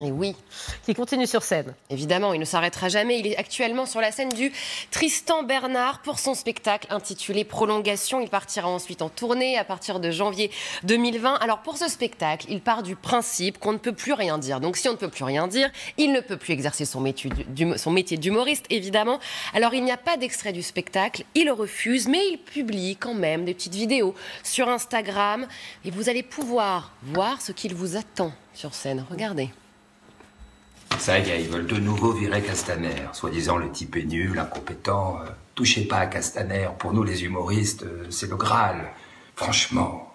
Et oui. Qui continue sur scène. Évidemment, il ne s'arrêtera jamais. Il est actuellement sur la scène du Tristan Bernard pour son spectacle intitulé Prolongation. Il partira ensuite en tournée à partir de janvier 2020. Alors pour ce spectacle, il part du principe qu'on ne peut plus rien dire. Donc si on ne peut plus rien dire, il ne peut plus exercer son métier d'humoriste, évidemment. Alors il n'y a pas d'extrait du spectacle, il refuse, mais il publie quand même des petites vidéos sur Instagram. Et vous allez pouvoir voir ce qu'il vous attend sur scène. Regardez. Ça y est, ils veulent de nouveau virer Castaner. Soi-disant, le type est nul, incompétent. Touchez pas à Castaner. Pour nous, les humoristes, c'est le Graal. Franchement,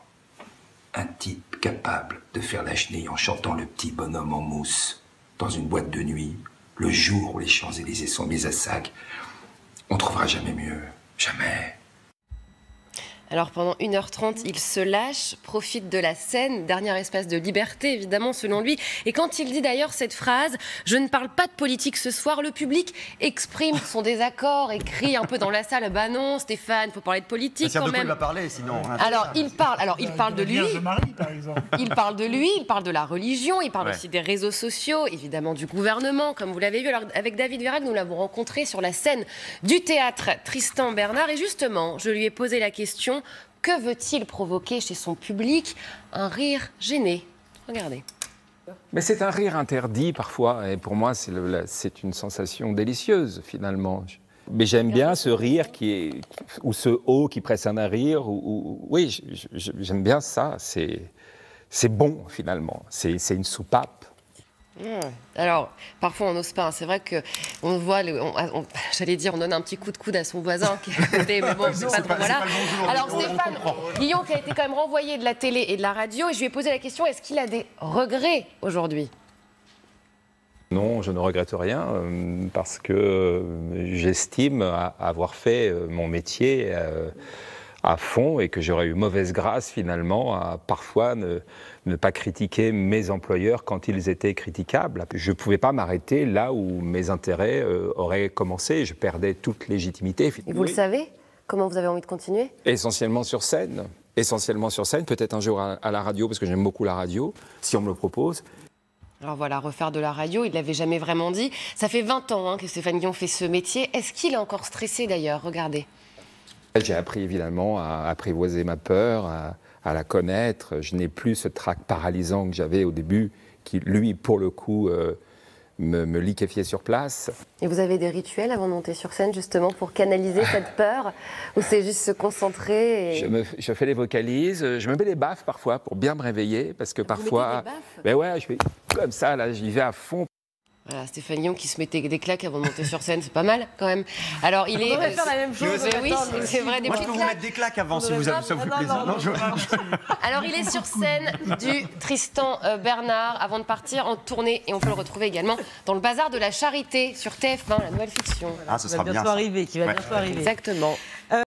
un type capable de faire la chenille en chantant le petit bonhomme en mousse dans une boîte de nuit, le jour où les Champs-Élysées sont mis à sac, on trouvera jamais mieux. Jamais. Alors pendant 1h30, il se lâche, profite de la scène, dernier espace de liberté évidemment selon lui. Et quand il dit d'ailleurs cette phrase « Je ne parle pas de politique ce soir », le public exprime son désaccord et crie un peu dans la salle « Bah non Stéphane, il faut parler de politique quand même ». Il va parler sinon. Alors il parle de lui, il parle de lui, il parle de la religion, il parle aussi des réseaux sociaux, évidemment du gouvernement comme vous l'avez vu. Alors avec David Veyrac, nous l'avons rencontré sur la scène du théâtre Tristan Bernard et justement je lui ai posé la question: que veut-il provoquer chez son public? Un rire gêné. Regardez. Mais c'est un rire interdit parfois, et pour moi c'est une sensation délicieuse finalement. Mais j'aime bien ce rire ou ce haut qui précède un rire. Oui, j'aime bien ça. C'est bon finalement. C'est une soupape. Alors, parfois on n'ose pas, hein. C'est vrai qu'on voit, j'allais dire, on donne un petit coup de coude à son voisin qui est à côté, mais bon, c'est pas trop, voilà. Alors Stéphane Guillon qui a été quand même renvoyé de la télé et de la radio, et je lui ai posé la question, est-ce qu'il a des regrets aujourd'hui? Non, je ne regrette rien, parce que j'estime avoir fait mon métier à fond et que j'aurais eu mauvaise grâce finalement à parfois ne pas critiquer mes employeurs quand ils étaient critiquables. Je ne pouvais pas m'arrêter là où mes intérêts auraient commencé. Je perdais toute légitimité. Et vous le savez? Comment vous avez envie de continuer? Essentiellement sur scène. Essentiellement sur scène, peut-être un jour à la radio, parce que j'aime beaucoup la radio, si on me le propose. Alors voilà, refaire de la radio, il ne l'avait jamais vraiment dit. Ça fait 20 ans que Stéphane Guillon fait ce métier. Est-ce qu'il est encore stressé d'ailleurs? Regardez. J'ai appris évidemment à apprivoiser ma peur, à la connaître. Je n'ai plus ce trac paralysant que j'avais au début, qui lui, pour le coup, me liquéfiait sur place. Et vous avez des rituels avant de monter sur scène, justement, pour canaliser cette peur? Ou c'est juste se concentrer Je fais les vocalises, je me mets des baffes parfois pour bien me réveiller, parce que parfois... Vous mettez des baffes? Ben ouais, je fais comme ça, là, j'y vais à fond. Voilà, Stéphane Guillon qui se mettait des claques avant de monter sur scène, c'est pas mal quand même. Alors il est. On devrait faire la même chose. Oui, c'est vrai, des Moi, je petites peux vous claques. mettre des claques avant si ça vous fait plaisir. Alors il est sur scène du Tristan Bernard avant de partir en tournée et on peut le retrouver également dans le Bazar de la Charité sur TF1, la nouvelle fiction. Ah, ce sera bien. Qui va bientôt arriver. Exactement.